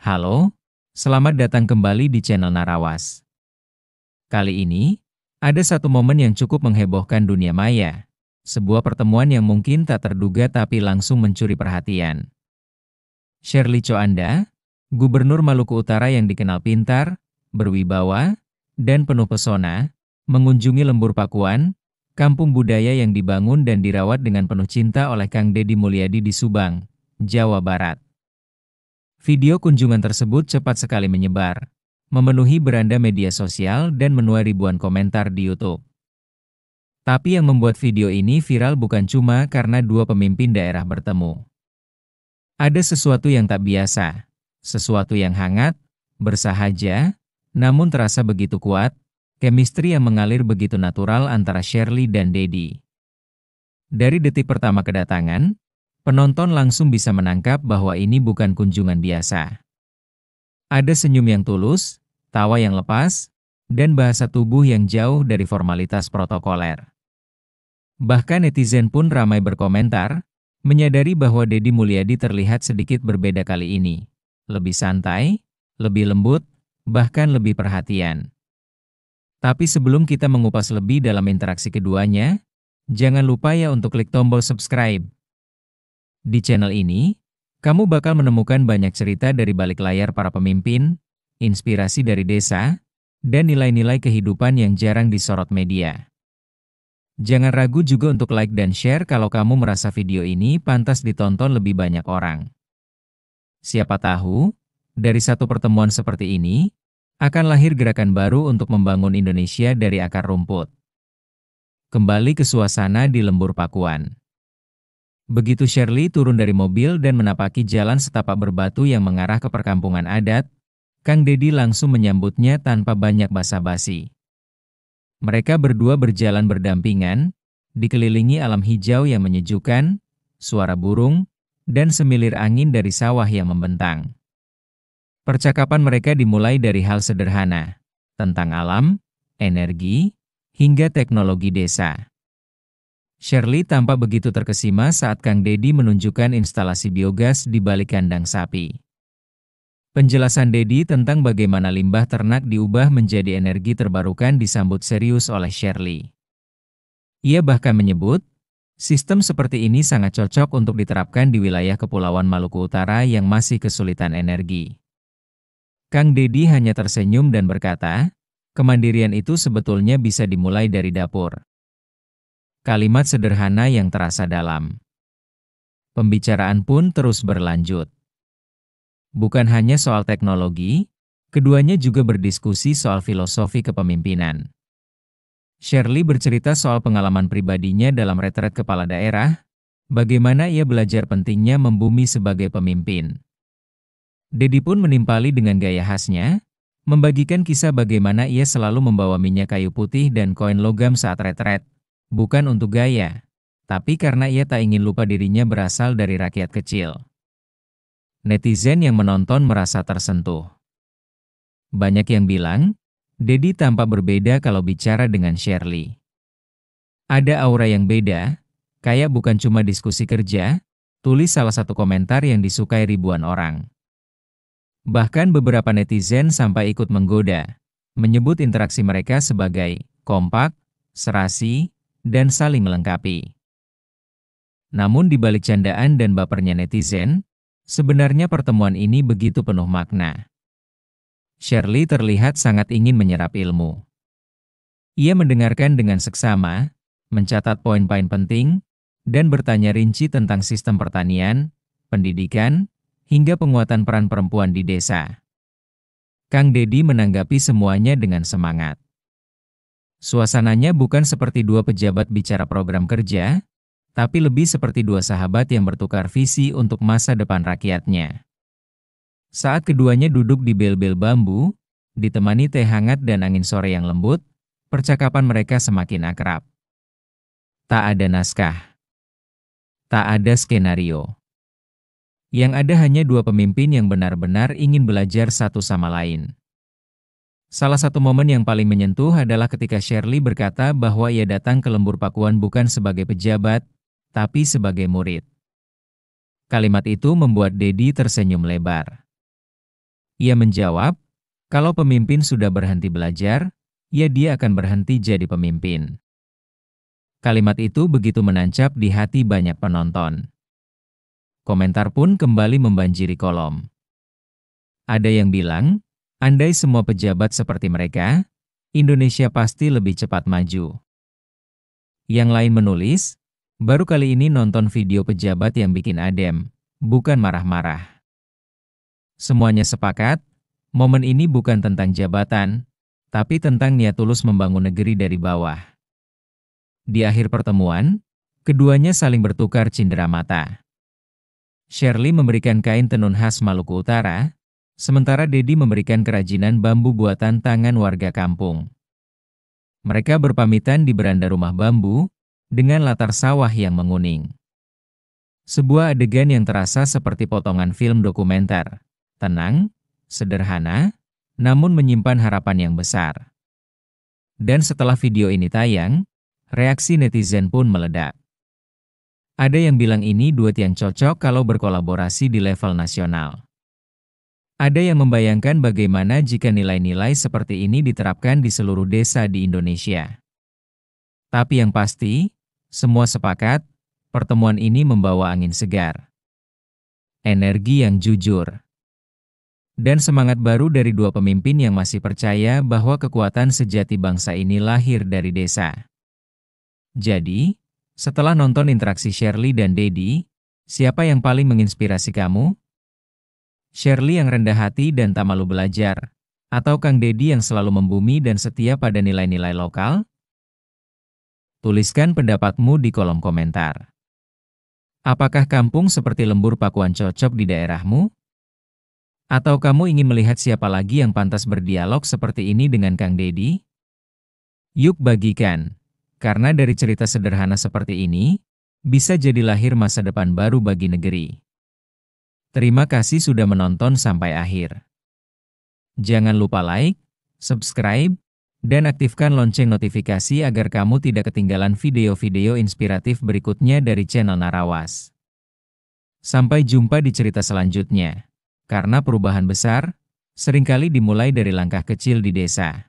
Halo, selamat datang kembali di channel Narawas. Kali ini, ada satu momen yang cukup menghebohkan dunia maya. Sebuah pertemuan yang mungkin tak terduga tapi langsung mencuri perhatian. Shirley Coanda, Gubernur Maluku Utara yang dikenal pintar, berwibawa, dan penuh pesona, mengunjungi Lembur Pakuan, kampung budaya yang dibangun dan dirawat dengan penuh cinta oleh Kang Deddy Mulyadi di Subang, Jawa Barat. Video kunjungan tersebut cepat sekali menyebar, memenuhi beranda media sosial dan menuai ribuan komentar di YouTube. Tapi yang membuat video ini viral bukan cuma karena dua pemimpin daerah bertemu. Ada sesuatu yang tak biasa, sesuatu yang hangat, bersahaja, namun terasa begitu kuat, chemistry yang mengalir begitu natural antara Shirley dan Deddy. Dari detik pertama kedatangan, penonton langsung bisa menangkap bahwa ini bukan kunjungan biasa. Ada senyum yang tulus, tawa yang lepas, dan bahasa tubuh yang jauh dari formalitas protokoler. Bahkan netizen pun ramai berkomentar, menyadari bahwa Deddy Mulyadi terlihat sedikit berbeda kali ini. Lebih santai, lebih lembut, bahkan lebih perhatian. Tapi sebelum kita mengupas lebih dalam interaksi keduanya, jangan lupa ya untuk klik tombol subscribe. Di channel ini, kamu bakal menemukan banyak cerita dari balik layar para pemimpin, inspirasi dari desa, dan nilai-nilai kehidupan yang jarang disorot media. Jangan ragu juga untuk like dan share kalau kamu merasa video ini pantas ditonton lebih banyak orang. Siapa tahu, dari satu pertemuan seperti ini, akan lahir gerakan baru untuk membangun Indonesia dari akar rumput. Kembali ke suasana di Lembur Pakuan. Begitu Shirley turun dari mobil dan menapaki jalan setapak berbatu yang mengarah ke perkampungan adat, Kang Deddy langsung menyambutnya tanpa banyak basa-basi. Mereka berdua berjalan berdampingan, dikelilingi alam hijau yang menyejukkan, suara burung, dan semilir angin dari sawah yang membentang. Percakapan mereka dimulai dari hal sederhana, tentang alam, energi, hingga teknologi desa. Shirley tampak begitu terkesima saat Kang Deddy menunjukkan instalasi biogas di balik kandang sapi. Penjelasan Deddy tentang bagaimana limbah ternak diubah menjadi energi terbarukan disambut serius oleh Shirley. Ia bahkan menyebut, sistem seperti ini sangat cocok untuk diterapkan di wilayah Kepulauan Maluku Utara yang masih kesulitan energi. Kang Deddy hanya tersenyum dan berkata, kemandirian itu sebetulnya bisa dimulai dari dapur. Kalimat sederhana yang terasa dalam. Pembicaraan pun terus berlanjut. Bukan hanya soal teknologi, keduanya juga berdiskusi soal filosofi kepemimpinan. Shirley bercerita soal pengalaman pribadinya dalam retret kepala daerah, bagaimana ia belajar pentingnya membumi sebagai pemimpin. Deddy pun menimpali dengan gaya khasnya, membagikan kisah bagaimana ia selalu membawa minyak kayu putih dan koin logam saat retret. Bukan untuk gaya, tapi karena ia tak ingin lupa dirinya berasal dari rakyat kecil. Netizen yang menonton merasa tersentuh. Banyak yang bilang, Deddy tampak berbeda kalau bicara dengan Shirley. Ada aura yang beda, kayak bukan cuma diskusi kerja, tulis salah satu komentar yang disukai ribuan orang. Bahkan beberapa netizen sampai ikut menggoda, menyebut interaksi mereka sebagai kompak, serasi, dan saling melengkapi. Namun di balik candaan dan bapernya netizen, sebenarnya pertemuan ini begitu penuh makna. Shirley terlihat sangat ingin menyerap ilmu. Ia mendengarkan dengan seksama, mencatat poin-poin penting, dan bertanya rinci tentang sistem pertanian, pendidikan, hingga penguatan peran perempuan di desa. Kang Deddy menanggapi semuanya dengan semangat. Suasananya bukan seperti dua pejabat bicara program kerja, tapi lebih seperti dua sahabat yang bertukar visi untuk masa depan rakyatnya. Saat keduanya duduk di bel-bel bambu, ditemani teh hangat dan angin sore yang lembut, percakapan mereka semakin akrab. Tak ada naskah. Tak ada skenario. Yang ada hanya dua pemimpin yang benar-benar ingin belajar satu sama lain. Salah satu momen yang paling menyentuh adalah ketika Shirley berkata bahwa ia datang ke Lembur Pakuan bukan sebagai pejabat, tapi sebagai murid. Kalimat itu membuat Deddy tersenyum lebar. Ia menjawab, kalau pemimpin sudah berhenti belajar, ya dia akan berhenti jadi pemimpin. Kalimat itu begitu menancap di hati banyak penonton. Komentar pun kembali membanjiri kolom. Ada yang bilang, andai semua pejabat seperti mereka, Indonesia pasti lebih cepat maju. Yang lain menulis, baru kali ini nonton video pejabat yang bikin adem, bukan marah-marah. Semuanya sepakat, momen ini bukan tentang jabatan, tapi tentang niat tulus membangun negeri dari bawah. Di akhir pertemuan, keduanya saling bertukar cindera mata. Shirley memberikan kain tenun khas Maluku Utara, sementara Dedi memberikan kerajinan bambu buatan tangan warga kampung. Mereka berpamitan di beranda rumah bambu, dengan latar sawah yang menguning. Sebuah adegan yang terasa seperti potongan film dokumenter. Tenang, sederhana, namun menyimpan harapan yang besar. Dan setelah video ini tayang, reaksi netizen pun meledak. Ada yang bilang ini duet yang cocok kalau berkolaborasi di level nasional. Ada yang membayangkan bagaimana jika nilai-nilai seperti ini diterapkan di seluruh desa di Indonesia. Tapi yang pasti, semua sepakat, pertemuan ini membawa angin segar. Energi yang jujur. Dan semangat baru dari dua pemimpin yang masih percaya bahwa kekuatan sejati bangsa ini lahir dari desa. Jadi, setelah nonton interaksi Shirley dan Dedi, siapa yang paling menginspirasi kamu? Shirley yang rendah hati dan tak malu belajar, atau Kang Dedi yang selalu membumi dan setia pada nilai-nilai lokal? Tuliskan pendapatmu di kolom komentar. Apakah kampung seperti Lembur Pakuan cocok di daerahmu? Atau kamu ingin melihat siapa lagi yang pantas berdialog seperti ini dengan Kang Dedi? Yuk bagikan, karena dari cerita sederhana seperti ini, bisa jadi lahir masa depan baru bagi negeri. Terima kasih sudah menonton sampai akhir. Jangan lupa like, subscribe, dan aktifkan lonceng notifikasi agar kamu tidak ketinggalan video-video inspiratif berikutnya dari channel Narawas. Sampai jumpa di cerita selanjutnya. Karena perubahan besar, seringkali dimulai dari langkah kecil di desa.